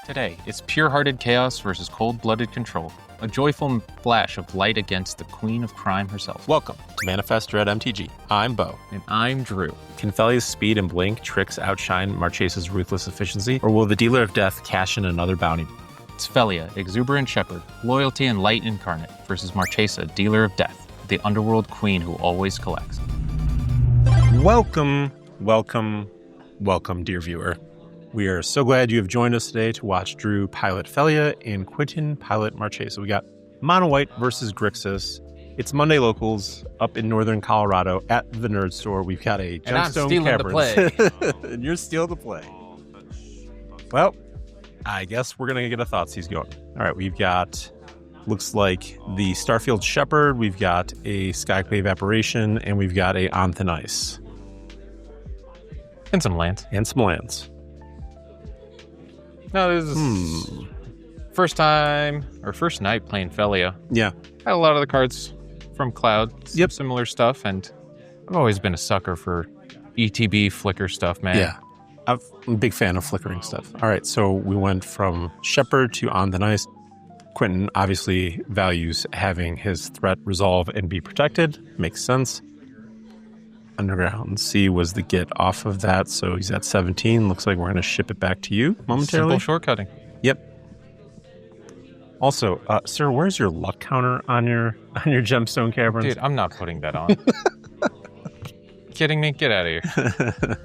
Today, it's pure-hearted chaos versus cold-blooded control. A joyful flash of light against the queen of crime herself. Welcome to Manafest Dread MTG. I'm Bo. And I'm Drew. Can Phelia's speed and blink tricks outshine Marchesa's ruthless efficiency, or will the Dealer of Death cash in another bounty? It's Phelia, exuberant shepherd, loyalty and light incarnate, versus Marchesa, dealer of death, the underworld queen who always collects. Welcome, dear viewer. We are so glad you have joined us today to watch Drew pilot Phelia and Quentin pilot Marchesa. We got Mono White versus Grixis. It's Monday locals up in northern Colorado at the Nerd Store. We've got a Gemstone Caverns. And you're stealing the play. Well, I guess we're going to get a Thoughtseize going. All right, we've got, looks like the Starfield Shepherd, we've got a Skyclave Apparition, and we've got a On Thin Ice. And some lands. No, this is first night playing Phelia. Yeah. Had a lot of the cards from Cloud. Yep. Similar stuff, and I've always been a sucker for ETB flicker stuff, man. Yeah. I'm a big fan of flickering stuff. All right, so we went from Shepherd to On the Ice. Quentin obviously values having his threat resolve and be protected. Makes sense. Underground Sea was the get off of that, so he's at 17. Looks like we're going to ship it back to you momentarily. Simple shortcutting. Yep. Also, sir, where's your luck counter on your Gemstone Caverns? Dude, I'm not putting that on. Kidding me? Get out of here.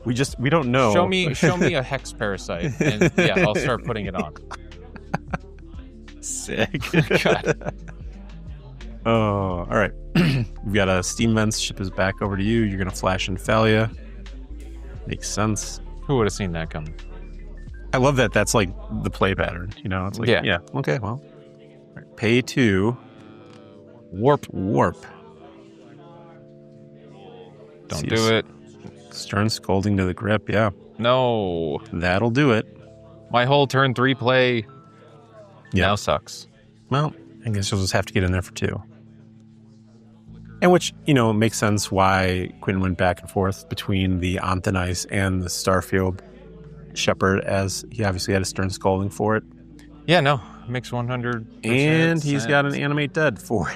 We don't know. Show me a hex parasite, and yeah, I'll start putting it on. Sick. God. Oh, all right. We've got a Steam Vents, ship is back over to you. You're going to flash in Phelia. Makes sense. Who would have seen that coming? I love that that's like the play pattern, you know? It's like, yeah. Okay, well. All right, pay 2. Warp. Don't do it. Stern Scolding to the grip, yeah. No. That'll do it. My whole turn 3 play now sucks. Well, I guess you'll just have to get in there for 2. And which, makes sense why Quentin went back and forth between the On Thin Ice and the Starfield Shepherd, as he obviously had a Stern Scolding for it. Yeah, no. Makes 100%. And he's got an Animate Dead for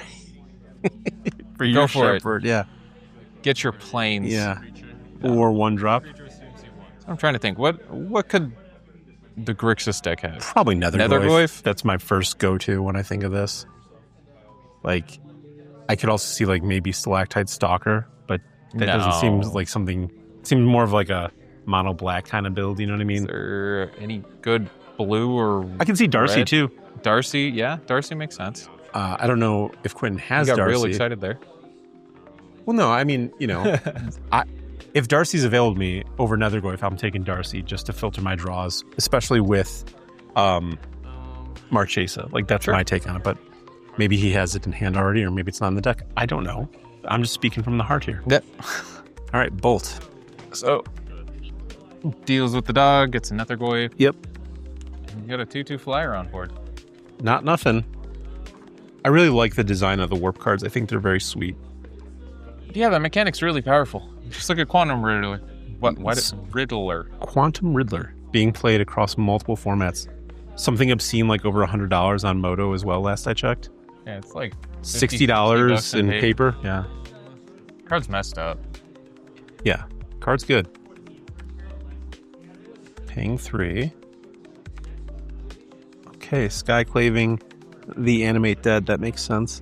your Shepherd. Yeah. Get your planes. Yeah. Or 1-drop. I'm trying to think. What could the Grixis deck have? Probably Netherglyph. That's my first go-to when I think of this. Like, I could also see like maybe Stalactite Stalker, but that doesn't seem like something. Seems more of like a mono black kind of build. You know what I mean? Is there any good blue or? I can see Darcy too. Darcy, yeah, Darcy makes sense. I don't know if Quentin has Darcy. Darcy. Real excited there. Well, no, I mean, if Darcy's available to me over Netherglyph, I'm taking Darcy just to filter my draws, especially with Marchesa. Like, that's my take on it. But maybe he has it in hand already, or maybe it's not in the deck. I don't know. I'm just speaking from the heart here. Yep. All right, Bolt. So, deals with the dog, gets a Netherglyph. Yep. You got a 2/2 flyer on board. Not nothing. I really like the design of the warp cards. I think they're very sweet. Yeah, the mechanic's really powerful. Just look at Quantum Riddler. Riddler? Quantum Riddler being played across multiple formats. Something obscene like over $100 on Moto as well, last I checked. Yeah, it's like $60 in paper. Yeah. Card's messed up. Yeah. Card's good. Paying 3. Okay, Skyclaving the Animate Dead. That makes sense.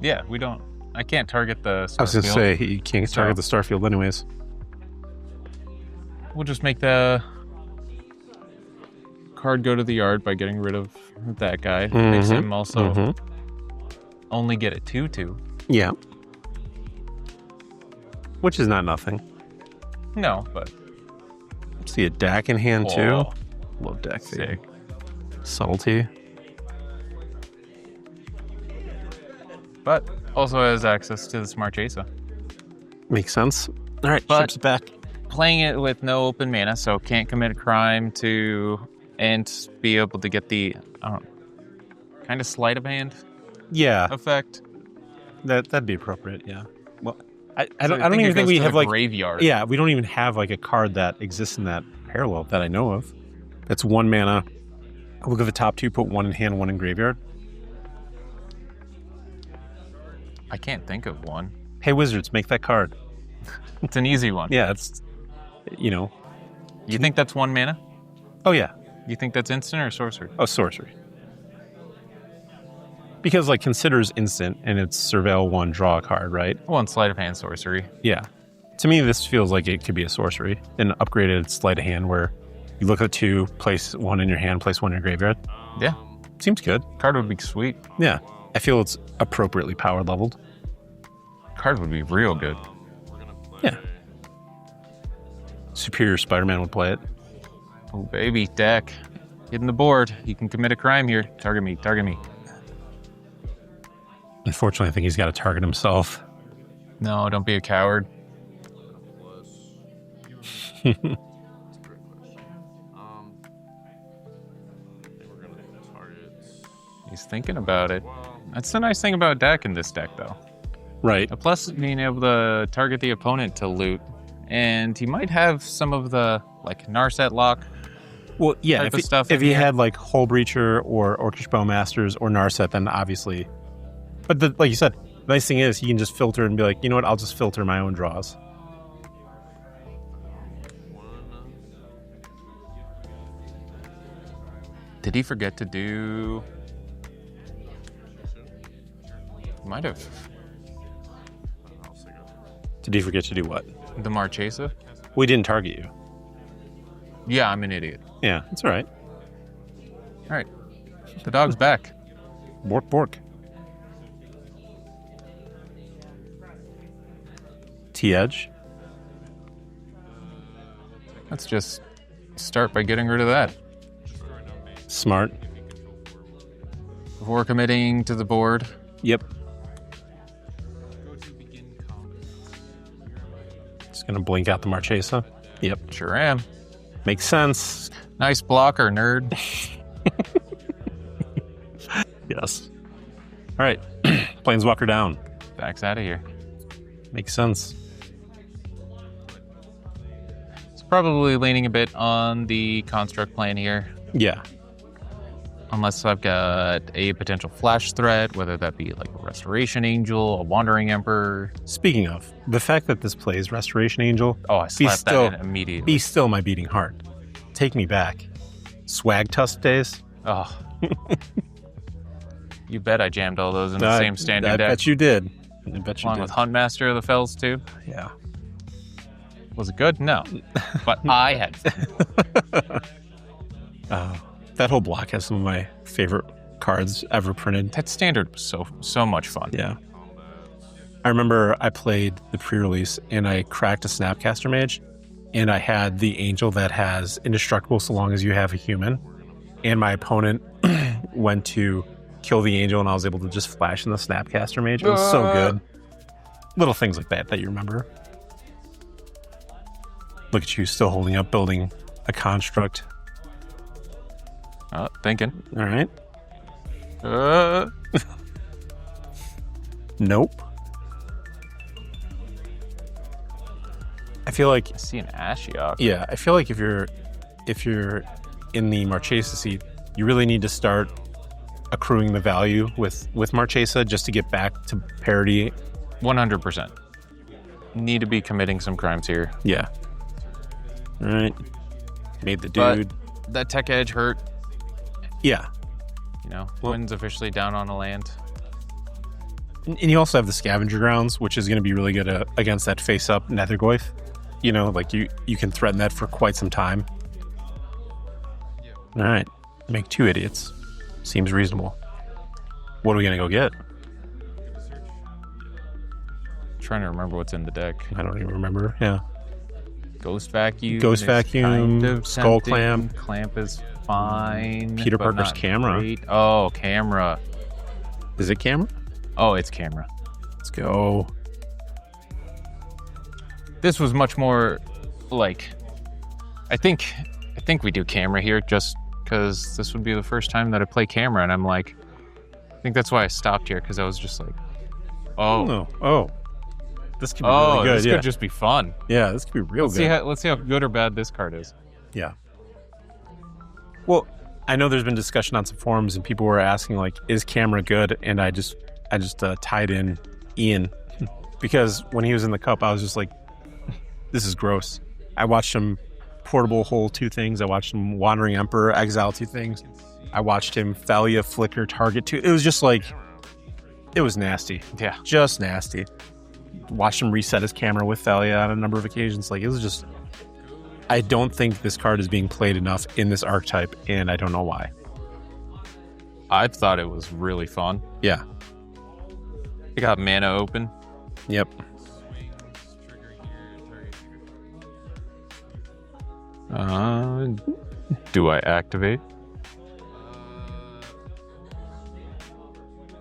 Yeah, I can't target the Starfield. I was going to say, you can't target the Starfield anyways. We'll just make the card go to the yard by getting rid of that guy. Makes him also only get a 2/2. Yeah. Which is not nothing. No, but... See a Dak in hand too. Love Dak. Sick. Subtlety. But also has access to this Marchesa. Makes sense. All right, but ship's back. Playing it with no open mana, so can't commit a crime and be able to get the kind of sleight of hand effect. That'd be appropriate. Yeah. Well, I don't even think we have like graveyard. Yeah, we don't even have like a card that exists in that parallel that I know of. That's 1 mana. Look at the top 2, put 1 in hand, 1 in graveyard. I can't think of one. Hey, Wizards, make that card. It's an easy one. Yeah, it's, you know. You think that's 1 mana? Oh, yeah. You think that's instant or sorcery? Oh, sorcery. Because, like, considers instant, and it's surveil 1, draw a card, right? Well, and sleight of hand sorcery. Yeah. To me, this feels like it could be a sorcery. An upgraded sleight of hand where you look at 2, place 1 in your hand, place 1 in your graveyard. Yeah. Seems good. Card would be sweet. Yeah. I feel it's appropriately power leveled. Card would be real good. Yeah. Superior Spider-Man would play it. Oh, baby, deck. Hitting the board. You can commit a crime here. Target me, target me. Unfortunately, I think he's got to target himself. No, don't be a coward. He's thinking about it. That's the nice thing about deck in this deck, though. Right. Plus, being able to target the opponent to loot. And he might have some of the, like, Narset lock. Well, yeah, type of stuff if in he here. had, like, Hull Breacher or Orcish Bowmasters or Narset, then obviously... But like you said, the nice thing is he can just filter and be like, you know what, I'll just filter my own draws. Did he forget to do... Might have. Did he forget to do what? The Marchesa? We didn't target you. Yeah, I'm an idiot. Yeah, it's all right. All right. The dog's back. Bork, bork. T-Edge. Let's just start by getting rid of that. Smart. Before committing to the board. Yep. Just gonna blink out the Marchesa. Yep. Sure am. Makes sense. Nice blocker, nerd. Yes. All right. Planeswalker down. Back's out of here. Makes sense. It's probably leaning a bit on the construct plan here. Yeah. Unless I've got a potential flash threat, whether that be like a Restoration Angel, a Wandering Emperor. Speaking of, the fact that this plays Restoration Angel, Oh, I slapped that in immediately. be still my beating heart. Take me back. Swag Tusk days. Oh. You bet I jammed all those in the same standard I deck. bet you did. I bet you Along did. with Huntmaster of the Fells, too. Yeah. Was it good? No. But I had fun. That whole block has some of my favorite cards ever printed. That standard was so much fun. Yeah. I remember I played the pre-release and I cracked a Snapcaster Mage and I had the angel that has indestructible so long as you have a human. And my opponent went to kill the angel and I was able to just flash in the Snapcaster Mage. It was so good. Little things like that you remember. Look at you still holding up, building a construct. Thinking. All right. Nope. I feel like I see an Ashiok. yeah, I feel like if you're in the Marchesa seat, you really need to start accruing the value with Marchesa just to get back to parity. 100%. Need to be committing some crimes here. Yeah. All right. Made the But dude. that Tech Edge hurt. Yeah. You know, Well- Wynn's officially down on a land. And you also have the Scavenger Grounds, which is going to be really good against that face-up Nethergoyf. You know, like you can threaten that for quite some time. All right. Make 2 idiots. Seems reasonable. What are we going to go get? Trying to remember what's in the deck. I don't even remember. Yeah. Ghost Vacuum. Ghost is Vacuum, kind of Skull tempting. Clamp. Clamp is fine. Peter but Parker's not camera. great. Oh, camera. Is it camera? Oh, it's camera. Let's go. This was much more like, I think we do camera here just because this would be the first time that I play camera, and I'm like, I think that's why I stopped here, because I was just like, oh, This could be really good. this Yeah. could just be fun. Yeah, this could be real Let's good. see how good or bad this card is. Yeah. Well, I know there's been discussion on some forums and people were asking like, is camera good? And I just tied in Ian because when he was in the cup, I was just like, this is gross. I watched him portable hole 2 things. I watched him wandering emperor exile 2 things. I watched him Phelia flicker target 2. It was just like, it was nasty. Yeah. Just nasty. Watched him reset his camera with Phelia on a number of occasions. Like, it was just, I don't think this card is being played enough in this archetype, and I don't know why. I thought it was really fun. Yeah. I got mana open. Yep. Do I activate?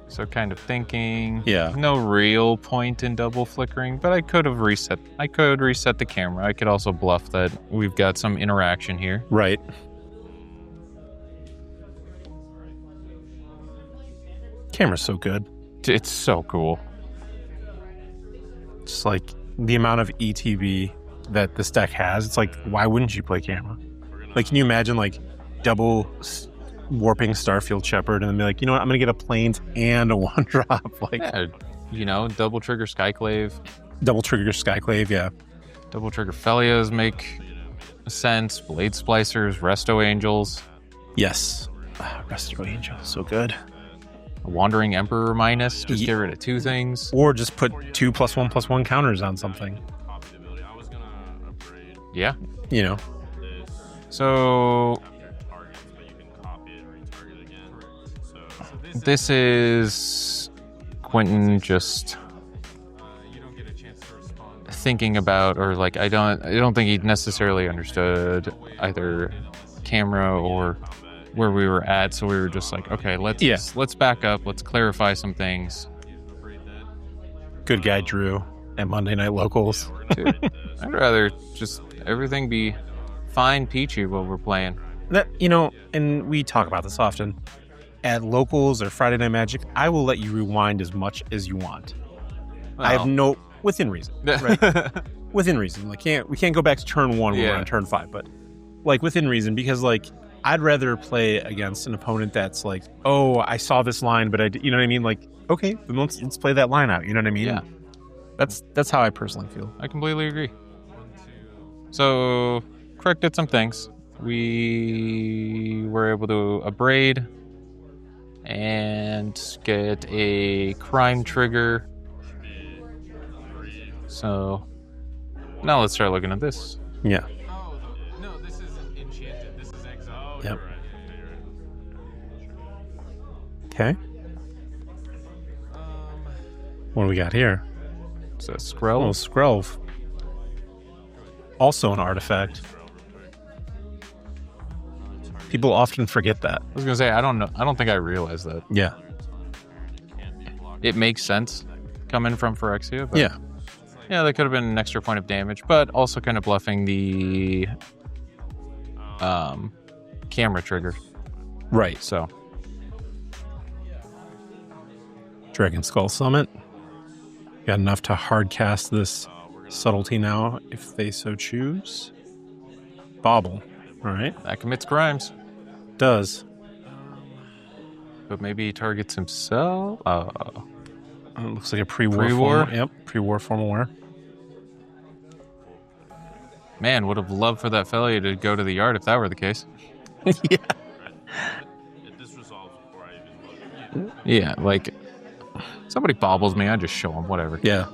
So kind of thinking, Yeah. no real point in double flickering, but I could have reset. I could reset the camera. I could also bluff that we've got some interaction here. Right. Camera's so good. It's so cool. It's like the amount of ETB that this deck has. It's like, why wouldn't you play camera? Like, can you imagine like double warping Starfield Shepherd and then be like, you know what, I'm gonna get a planes and a 1-drop. Like, Yeah, you know, double trigger Skyclave, double trigger Skyclave, yeah. double trigger Phelias make sense. Blade Splicers, Resto Angels, Yes. Resto Angel, so good. Wandering Emperor minus, just get rid of 2 things. Or just put 2+1/+1 counters on something. Yeah. You know. So this is Quentin just thinking about, or like I don't think he necessarily understood either camera or where we were at, so we were just like, okay, let's back up, let's clarify some things. Good guy Drew at Monday Night Locals. Dude, I'd rather just everything be fine peachy while we're playing. That, you know, and we talk about this often. At Locals or Friday Night Magic, I will let you rewind as much as you want. Well, I have no, within reason, right? Within reason. Like, we can't go back to turn 1 when we're on turn 5, but like within reason, because like I'd rather play against an opponent that's like, oh, I saw this line, but you know what I mean? Like, okay, then let's play that line out. You know what I mean? Yeah. That's how I personally feel. I completely agree. So, corrected some things. We were able to abrade and get a crime trigger. So, now let's start looking at this. Yeah. Oh, no, this isn't enchanted. This is exiled. Yep. Okay. What do we got here? It's a Skrell. Oh, Skrelv. Also an artifact. People often forget that. I was gonna say, I don't know. I don't think I realized that. Yeah. It makes sense coming from Phyrexia, but Yeah. yeah, that could have been an extra point of damage, but also kind of bluffing the camera trigger. Right. So Dragon Skull Summit. Got enough to hard cast this subtlety now, if they so choose. Bobble. All right. that commits crimes, Does. but maybe he targets himself. It looks like a pre-war. Pre-war? Formal, yep. Pre-war formal wear. Man, would have loved for that Phelia to go to the yard if that were the case. Yeah. This resolves before I even look. Yeah, like somebody bobbles me, I just show them whatever. Yeah.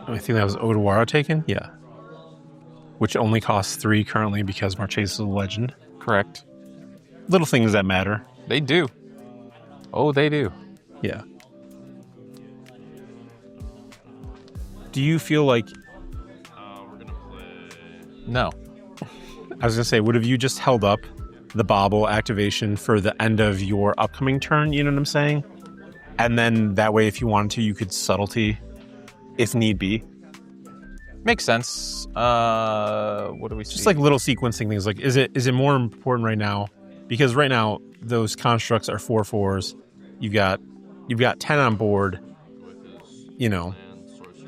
I think that was Odawara taken? Yeah. Which only costs 3 currently because Marchesa is a legend. Correct. Little things that matter. They do. Oh, they do. Yeah. Do you feel like... We're gonna play. No. I was going to say, would have you just held up the bobble activation for the end of your upcoming turn? You know what I'm saying? And then that way, if you wanted to, you could subtlety if need be. Makes sense. What do we see? Just like little sequencing things. Like, is it more important right now? Because right now, those constructs are 4/4s. You've got 10 on board. You know,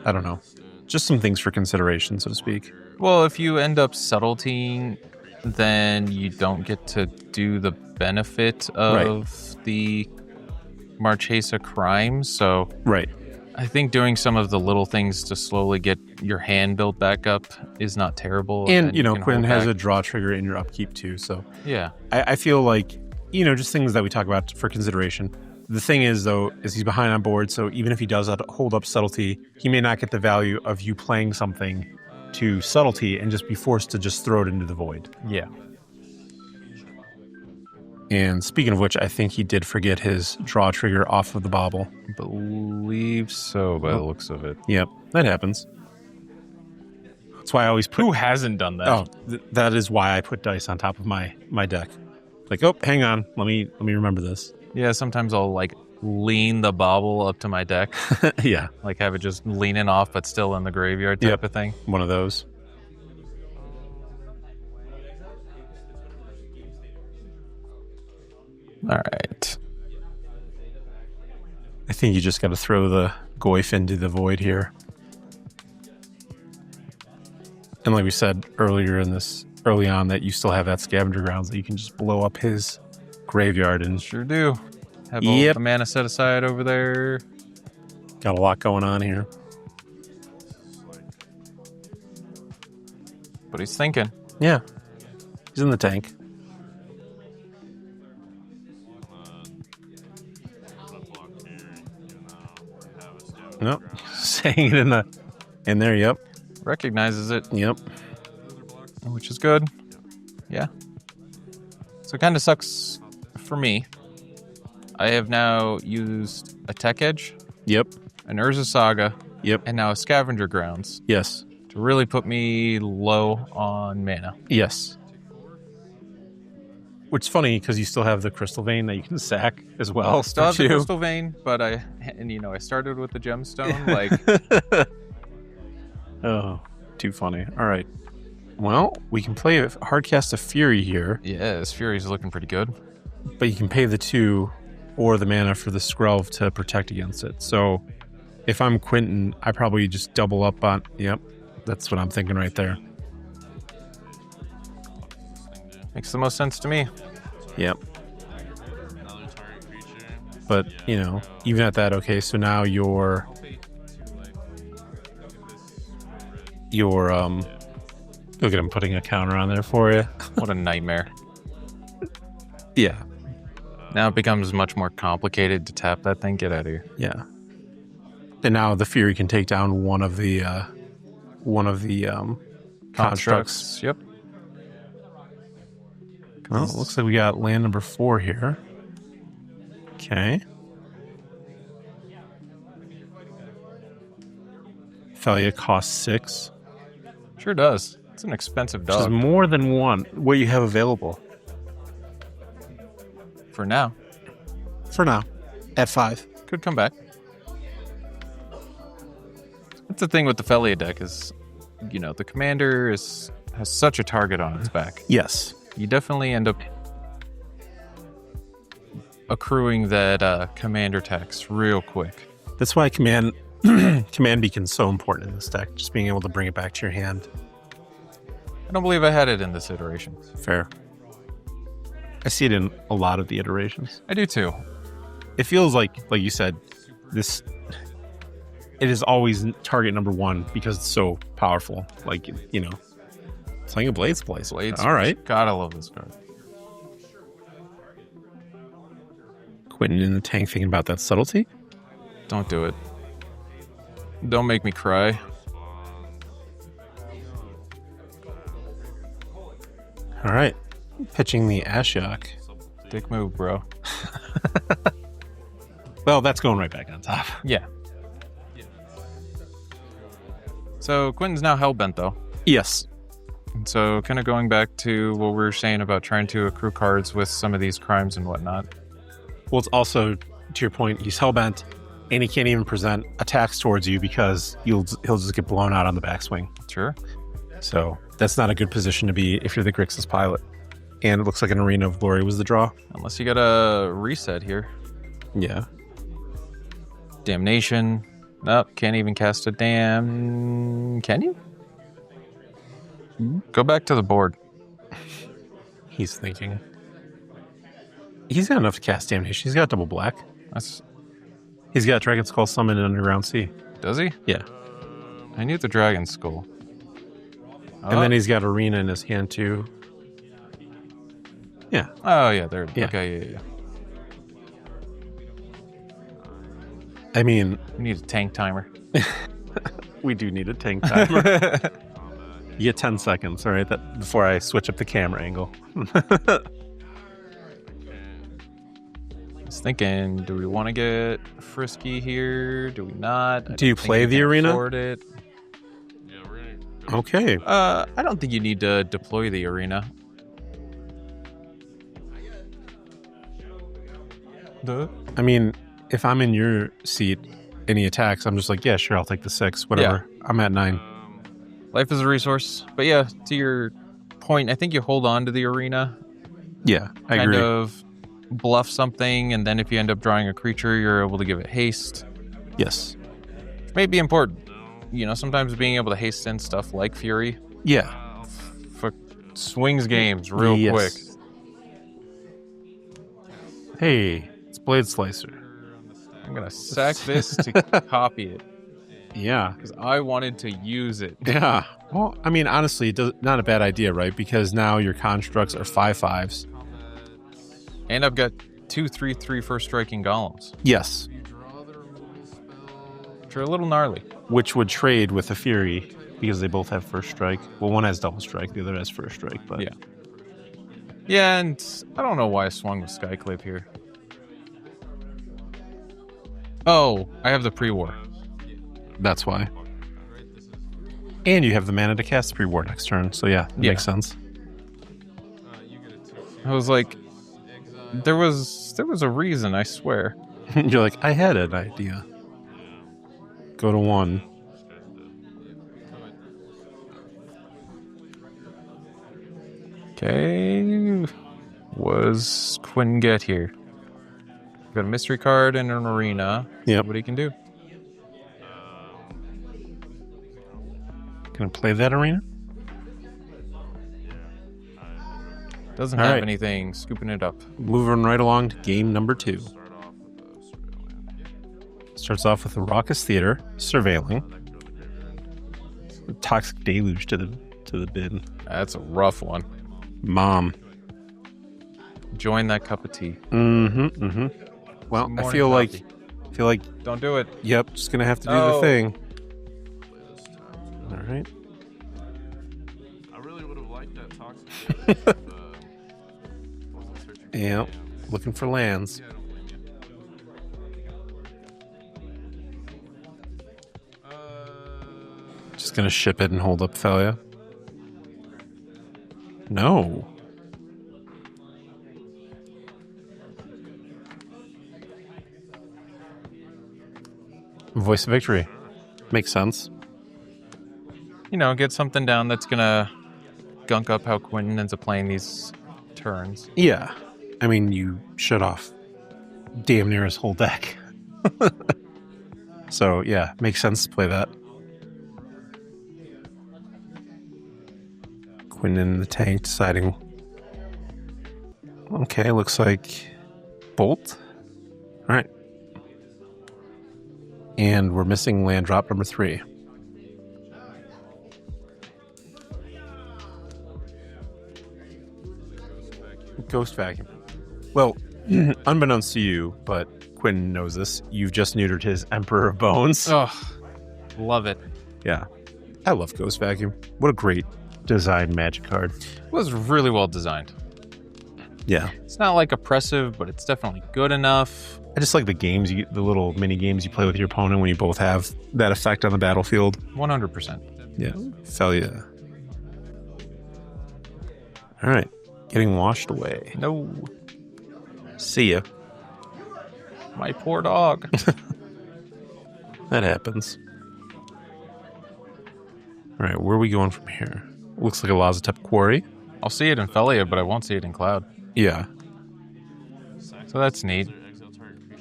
I don't know. Just some things for consideration, so to speak. Well, if you end up subtletying then you don't get to do the benefit of the Marchesa crime. So Right. I think doing some of the little things to slowly get your hand built back up is not terrible. And, you can Quinn hold has back. a draw trigger in your upkeep too. So Yeah. I feel like, just things that we talk about for consideration. The thing is, though, is he's behind on board. So even if he does hold up subtlety, he may not get the value of you playing something to subtlety and just be forced to just throw it into the void. Yeah. And speaking of which, I think he did forget his draw trigger off of the bauble. Believe so by the looks of it. Yep, that happens. That's why I always put... Who hasn't done that? Oh, that is why I put dice on top of my deck. Like, oh, hang on, let me remember this. Yeah, sometimes I'll like lean the bauble up to my deck. Yeah. Like have it just leaning off but still in the graveyard type of thing. One of those. All right. I think you just got to throw the Goyf into the void here. And like we said early on, that you still have that scavenger grounds that you can just blow up his graveyard and Sure do. Have all the mana set aside over there. got a lot going on here. But he's thinking. Yeah. He's in the tank. Nope. Saying it in there, yep. Recognizes it. Yep. Which is good. Yeah. So it kind of sucks for me. I have now used a Tech Edge, Yep. an Urza Saga, Yep. and now a Scavenger Grounds Yes. to really put me low on mana. Yes. Which is funny because you still have the Crystal Vein that you can sack as well. I still have the too. Crystal Vein, but I started with the Gemstone. Like, Oh, too funny. All right. Well, we can play a Hardcast of Fury here, yeah, this Fury's looking pretty good. but you can pay the 2 or the mana for the Skrelv to protect against it. So if I'm Quentin, I probably just double up on... Yep, that's what I'm thinking right there. Makes the most sense to me. Yep. Another target creature. But, even at that, okay, so now you're look at him putting a counter on there for you. What a nightmare. Yeah. Now it becomes much more complicated to tap that thing. Get out of here. Yeah. And now the Fury can take down one of the constructs. Yep. Well, it looks like we got land number 4 here. Okay. Phelia costs 6. Sure does. It's an expensive Which is dog more than one. What you have available for now. for now at 5. Could come back. That's the thing with the Phelia deck is, the commander has such a target on its back. Yes. You definitely end up accruing that commander tax real quick. That's why command beacons so important in this deck. Just being able to bring it back to your hand. I don't believe I had it in this iteration. Fair. I see it in a lot of the iterations. I do too. It feels like you said, it is always target number 1 because it's so powerful. Like, playing a Blades place. Blades. All right. God, I love this card. Quentin in the tank thinking about that subtlety. Don't do it. Don't make me cry. All right. Pitching the Ashiok. Dick move, bro. Well, that's going right back on top. Yeah. So Quentin's now hellbent, though. Yes. And so kind of going back to what we were saying about trying to accrue cards with some of these crimes and whatnot. Well, it's also, to your point, he's hellbent, and he can't even present attacks towards you because he'll just get blown out on the backswing. Sure. So that's not a good position to be if you're the Grixis pilot. And it looks like an Arena of Glory was the draw. Unless you got a reset here. Yeah. Damnation. Nope, can't even cast a damn... Can you? Go back to the board. He's thinking. He's got enough to cast damnation. He's got double black. He's got Dragon Skull Summon in Underground Sea. Does he? Yeah. I knew the Dragon Skull. And then he's got Arena in his hand too. Yeah. Oh, yeah. There. Yeah. Okay, yeah. I mean... We need a tank timer. We do need a tank timer. You get 10 seconds, all right, before I switch up the camera angle. I was thinking, do we want to get frisky here? Do we not? Do you play the arena? Afford it. Yeah, we're gonna. Okay. I don't think you need to deploy the arena. I mean, if I'm in your seat and he attacks, I'm just like, yeah, sure, I'll take the 6, whatever. Yeah. I'm at 9. Life is a resource. But yeah, to your point, I think you hold on to the arena. Yeah, I agree. Kind of bluff something, and then if you end up drawing a creature, you're able to give it haste. Yes. Which may be important. You know, sometimes being able to haste in stuff like Fury. Yeah. Swings games real quick. Hey, it's Blade Slicer. I'm going to sack this to copy it. Yeah. Because I wanted to use it. Yeah. Well, I mean, honestly, not a bad idea, right? Because now your constructs are 5/5s. And I've got 2 3/3 first striking golems. Yes. Which are a little gnarly. Which would trade with the Fury because they both have first strike. Well, one has double strike, the other has first strike, but... Yeah. Yeah, and I don't know why I swung with Skyclave here. Oh, I have the pre-war. That's why. And you have the mana to cast pre-war next turn, so yeah, it makes sense. I was like, there was a reason, I swear. You're like, I had an idea. Go to 1. Okay. Was Quinn get here? Got a mystery card and an arena. Yep. What he can do. Gonna play that arena? Doesn't have anything. Scooping it up. Moving right along to game number 2. Starts off with the Raucous Theater, Surveilling. Toxic Deluge to the bid. That's a rough one. Mom. Join that cup of tea. Well, I feel like don't do it. Yep, just gonna have to do the thing. All right. I really would have liked that toxic. Yeah, looking for lands. Just gonna ship it and hold up Phelia. No. Voice of Victory. Makes sense. You know, get something down that's gonna gunk up how Quentin ends up playing these turns. Yeah. I mean, you shut off damn near his whole deck. So, yeah, makes sense to play that. Quinn in the tank deciding. Okay, looks like Bolt. All right. And we're missing land drop number 3. Ghost Vacuum. Well, unbeknownst to you, but Quinn knows this, you've just neutered his Emperor of Bones. Oh, love it. Yeah. I love Ghost Vacuum. What a great design Magic card. It was really well designed. Yeah. It's not like oppressive, but it's definitely good enough. I just like the games, the little mini games you play with your opponent when you both have that effect on the battlefield. 100%. Yeah. Phelia. All right. Getting washed away. No. See ya. My poor dog. That happens. All right, where are we going from here? Looks like a Lazatep Quarry. I'll see it in Phelia, but I won't see it in Cloud. Yeah. So that's neat.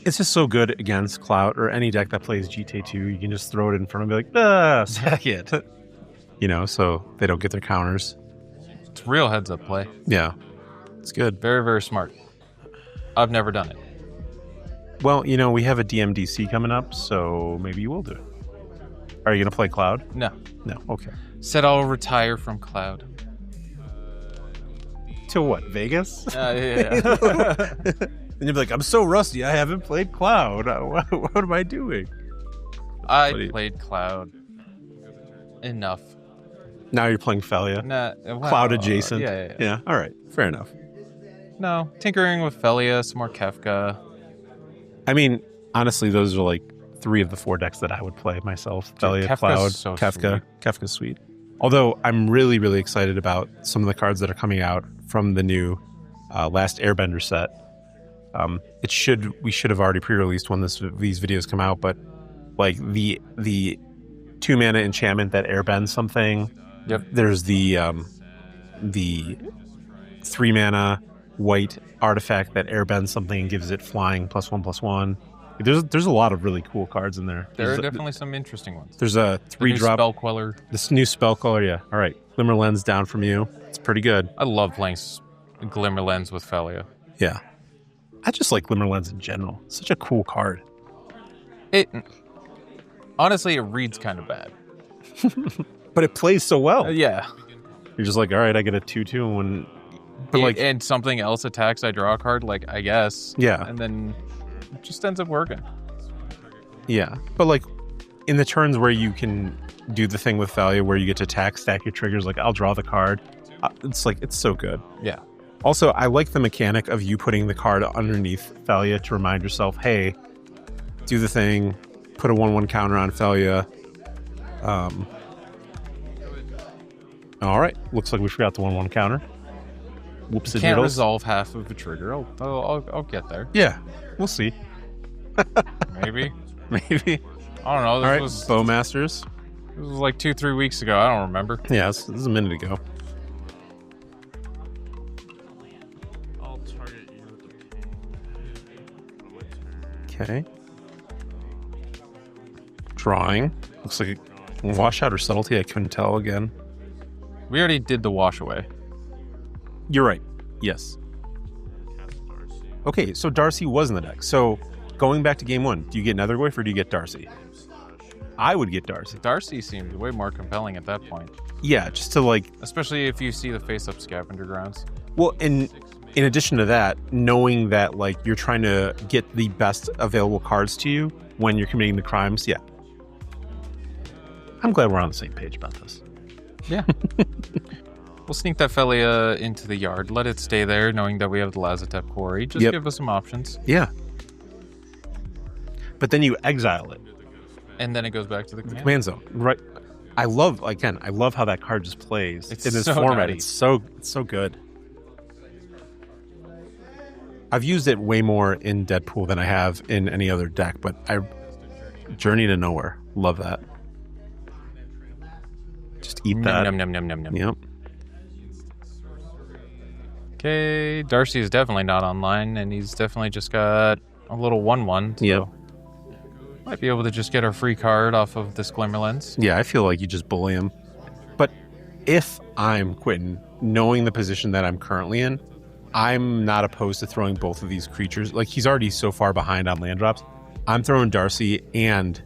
It's just so good against Cloud or any deck that plays GTA2. You can just throw it in front and be like, sack it. You know, so they don't get their counters. It's real heads-up play. Yeah. It's good. Very, very smart. I've never done it. Well, you know, we have a DMDC coming up, so maybe you will do it. Are you going to play Cloud? No. No. Okay. Said I'll retire from Cloud. To what? Vegas? Yeah. And you'll be like, I'm so rusty. I haven't played Cloud. What am I doing? I played Cloud enough. Now you're playing Phelia. Nah, well, Cloud adjacent. Yeah. All right. Fair enough. No, tinkering with Phelia, some more Kefka. I mean, honestly, those are like 3 of the 4 decks that I would play myself. Phelia, Kefka's Cloud, so Kefka. sweet. Kefka's sweet. Although I'm really, really excited about some of the cards that are coming out from the new Last Airbender set. We should have already pre-released when these videos come out, but like the 2-mana enchantment that airbends something. Yep. There's the 3-mana white artifact that airbends something and gives it flying +1/+1. There's a lot of really cool cards in there. There are definitely some interesting ones. There's a The new 3-drop Spell Queller. This new spell color, yeah. All right, Glimmer Lens down from you. It's pretty good. I love playing Glimmer Lens with Phelia. Yeah, I just like Glimmer Lens in general. It's such a cool card. Honestly, it reads kind of bad. But it plays so well. Yeah. You're just like, all right, I get a 2/2 when, but like, and something else attacks, I draw a card, like, I guess. Yeah. And then it just ends up working. yeah. But like, in the turns where you can do the thing with Phelia where you get to attack, stack your triggers, like I'll draw the card. It's like, it's so good. Yeah. Also, I like the mechanic of you putting the card underneath Phelia to remind yourself, hey, do the thing, put a 1/1 counter on Phelia. All right, looks like we forgot the 1/1 counter. Whoops! Can't resolve half of a trigger. I'll get there. Yeah, we'll see. Maybe. Maybe. I don't know. All right, Bowmasters. This was like 2-3 weeks ago. I don't remember. Yeah, this is a minute ago. I'll target you with the king on my turn. Okay. Drawing. Looks like a washout or subtlety. I couldn't tell again. We already did the wash away. You're right. Yes. Cast Darcy. Okay, so Darcy was in the deck. So going back to game 1, do you get Netherglyph or do you get Darcy? I would get Darcy. Darcy seemed way more compelling at that point. Yeah, just to like, Especially if you see the face-up Scavenger Grounds. well, in addition to that, knowing that like you're trying to get the best available cards to you when you're committing the crimes, yeah. I'm glad we're on the same page about this. Yeah. We'll sneak that Phelia into the yard. Let it stay there, knowing that we have the Lazotep Quarry. Just Yep. give us some options. Yeah. But then you exile it. And then it goes back to the Command zone. Right. I love how that card just plays It's in this so format. nutty. It's so good. I've used it way more in Deadpool than I have in any other deck, but Journey to Nowhere. Love that. Just eat that. Num. Yep. Okay, Darcy is definitely not online, and he's definitely just got a little 1/1. So Yep. might be able to just get our free card off of this Glimmer Lens. Yeah, I feel like you just bully him. But if I'm Quentin, knowing the position that I'm currently in, I'm not opposed to throwing both of these creatures. Like, he's already so far behind on land drops. I'm throwing Darcy and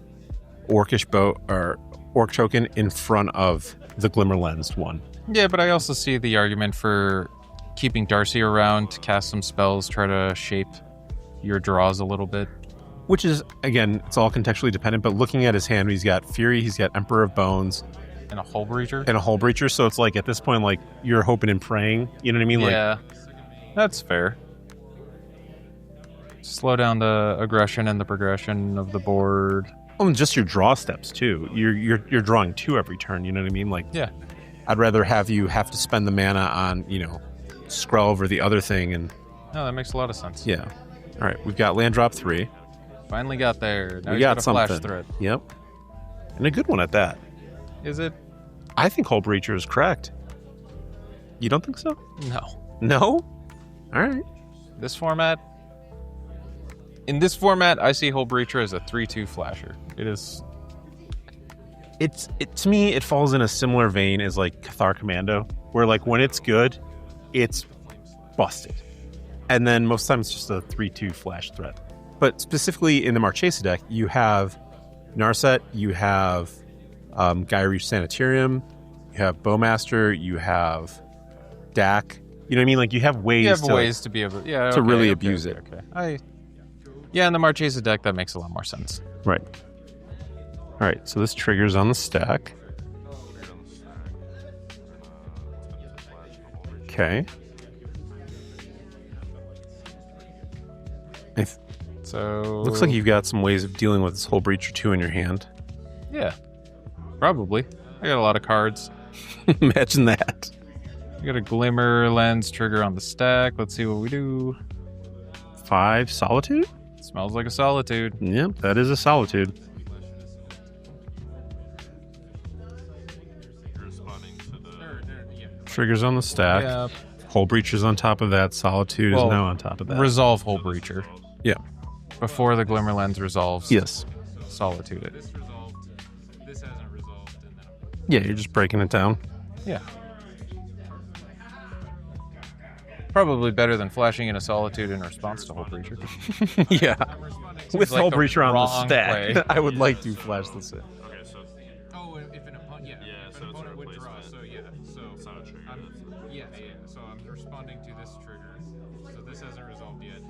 Orcish Bow or Orc Token in front of the Glimmer Lensed one. Yeah, but I also see the argument for keeping Darcy around to cast some spells, try to shape your draws a little bit. Which is, again, it's all contextually dependent, but looking at his hand, he's got Fury, he's got Emperor of Bones, And a Hull Breacher. and a Hull Breacher, so it's like, at this point, like, you're hoping and praying, you know what I mean? Like, Yeah, that's fair. Slow down the aggression and the progression of the board. well, and just your draw steps, too. You're drawing 2 every turn, you know what I mean? Like, Yeah. I'd rather have you have to spend the mana on, Skrelv or the other thing, and, No, that makes a lot of sense. yeah. All right, we've got land drop 3. Finally got there. Now We he's got a something. flash thread. Yep. And a good one at that. Is it? I think Hull Breacher is correct. You don't think so? No. No? All right. In this format, I see Hull Breacher as a 3/2 flasher. It is. To me, it falls in a similar vein as like Cathar Commando, where like when it's good, it's busted. And then most times it's just a 3-2 flash threat. But specifically in the Marchesa deck, you have Narset, you have Gyreach Sanitarium, you have Bowmaster, you have Dak. You know what I mean? Like, you have ways to be able to really abuse it. Okay. In the Marchesa deck, that makes a lot more sense. Right. All right, so this triggers on the stack. Okay. So looks like you've got some ways of dealing with this whole breach or two in your hand. Yeah, probably. I got a lot of cards. Imagine that. We got a Glimmer Lens trigger on the stack. Let's see what we do. 5 Solitude? Smells like a Solitude. Yep, that is a Solitude. Triggers on the stack. Yeah. Hull Breacher's on top of that. Solitude is now on top of that. Resolve Hull Breacher. Yeah. Before the Glimmer Lens resolves. Yes. Solitude it. This hasn't resolved, and then Yeah, you're just breaking it down. Yeah. Probably better than flashing in a Solitude in response to Hull Breacher. Yeah. With like Hull the Breacher on the wrong stack, play. I would like to flash this in. okay, so If an opponent, if so an it's a opponent would draw, replacement. so it's not a trigger. so I'm responding to this trigger. So this hasn't resolved yet.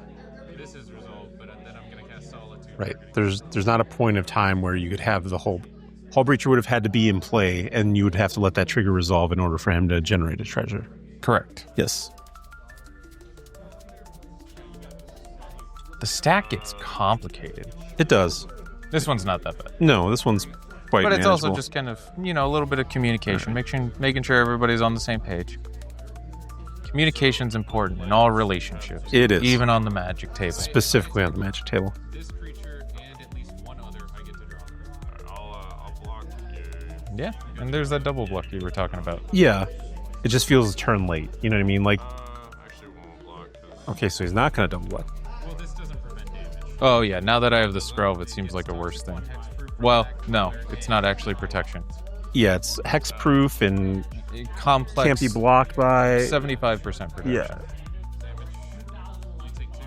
This is resolved, but then I'm gonna cast Solitude. Right. There's not a point of time where you could have the Hull Breacher would have had to be in play, and you would have to let that trigger resolve in order for him to generate a treasure. Correct. Yes. The stack gets complicated. It does. This one's not that bad. No, this one's quite But it's also manageable. just kind of, a little bit of communication, making sure everybody's on the same page. Communication's important in all relationships. It is. Even on the Magic table. Specifically on the Magic table. This creature and at least one other I get to draw. I'll block you. Yeah, and there's that double block you were talking about. Yeah. It just feels a turn late. You know what I mean? Like, Actually won't block. okay, so he's not going to double block. Well, this doesn't prevent damage. Oh yeah, now that I have the Scrove, it seems like a worse thing. Well, no, it's not actually protection. Yeah, it's hexproof and Complex. can't be blocked by... 75% protection. Yeah. You take 2.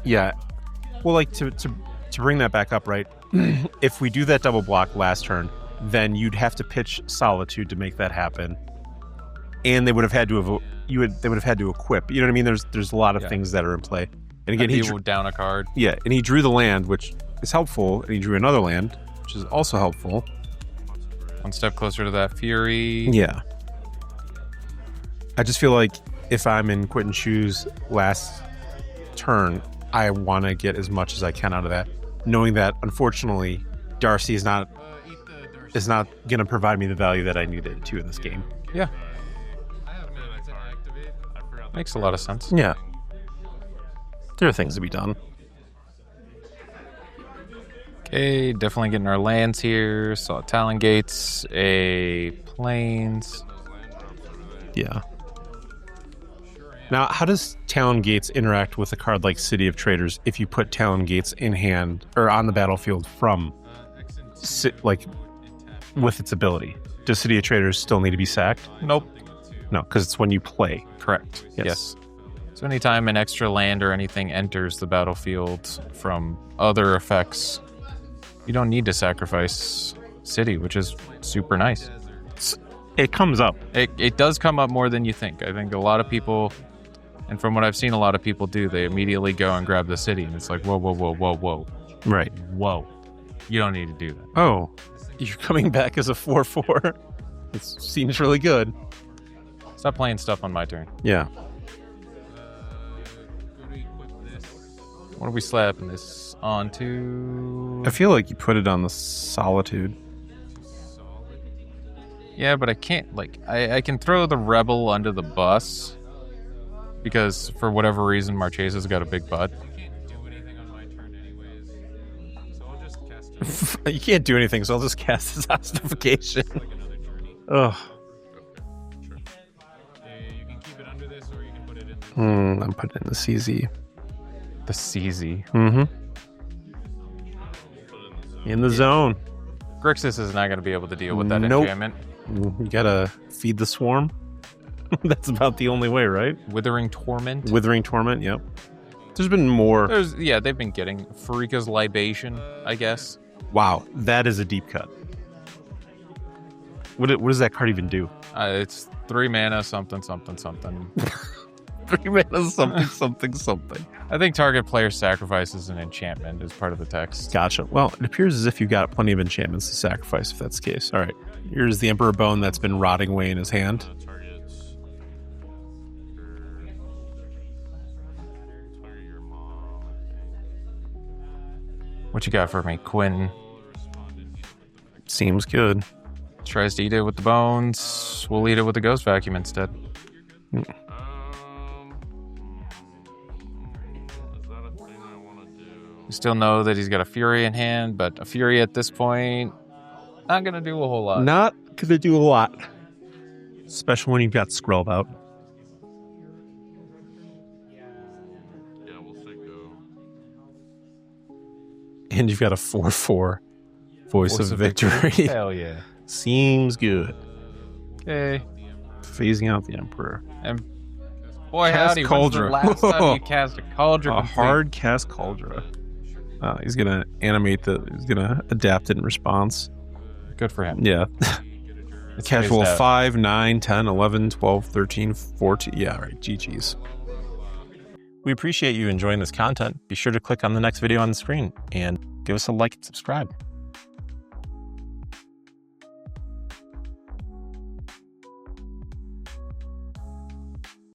Yeah. Well, like, to bring that back up, right? If we do that double block last turn, then you'd have to pitch Solitude to make that happen. And they would have had to they would have had to equip. You know what I mean? There's a lot of things that are in play. And again, he drew down a card. Yeah, and he drew the land, which is helpful, and he drew another land, which is also helpful. One step closer to that Fury. Yeah. I just feel like if I'm in Quentin's shoes last turn, I want to get as much as I can out of that, knowing that unfortunately Darcy is not going to provide me the value that I needed to in this game. Yeah, I have mana to activate. I forgot that. makes a lot of sense. Yeah. There are things to be done. Okay, definitely getting our lands here. Saw Talon Gates, a Plains. Yeah. Now, how does Talon Gates interact with a card like City of Traders if you put Talon Gates in hand or on the battlefield from, with its ability? Does City of Traders still need to be sacked? Nope. No, because it's when you play. Correct. Yes. So anytime an extra land or anything enters the battlefield from other effects, you don't need to sacrifice City, which is super nice. It comes up. It does come up more than you think. I think a lot of people, and from what I've seen a lot of people do, they immediately go and grab the City, and it's like, whoa, whoa, whoa, whoa, whoa. Right. Whoa. You don't need to do that. Oh, you're coming back as a 4/4. It seems really good. Stop playing stuff on my turn. Yeah. Go to equip this. What are we slapping this onto? I feel like you put it on the Solitude. Solid. Yeah, but I can't, I can throw the Rebel under the bus because for whatever reason, Marchesa's got a big butt. You can't do anything on my turn anyways. So I'll just cast it. You can't do anything, so I'll just cast this ossification. Like another journey. Ugh. You can keep it under this, or you can put it in. I'm putting it in the CZ. The CZ. Mm-hmm. In the zone. Grixis is not going to be able to deal with that Nope. enchantment. You gotta feed the swarm. That's about the only way, right? Withering Torment. Withering Torment, yep. There's been more. Yeah, they've been getting Farika's Libation, I guess. Wow, that is a deep cut. What does that card even do? It's 3 mana, something, something, something. 3 mana, something, something, something. I think target player sacrifices an enchantment as part of the text. Gotcha. Well, it appears as if you've got plenty of enchantments to sacrifice if that's the case. All right. Here's the Emperor Bone that's been rotting away in his hand. Targets. Target your mom, I think. What you got for me, Quinn? Seems good. Tries to eat it with the bones. We'll eat it with the Ghost Vacuum instead. Is that a thing I want to do? We still know that he's got a Fury in hand, but a Fury at this point, not going to do a whole lot. Not going to do a lot. Especially when you've got Scrolled out. Yeah, we'll say go. And you've got a 4/4 Voice of Victory. Hell yeah. Seems good. Okay. Phasing out the Emperor. And boy, Cast howdy, when's the Cauldron. last time you cast a Cauldron? A hard cast Cauldron. He's going to animate he's going to adapt it in response. Good for him. Yeah. It's Casual phased out. 5, 9, 10, 11, 12, 13, 14. Yeah, right. GG's. We appreciate you enjoying this content. Be sure to click on the next video on the screen and give us a like and subscribe.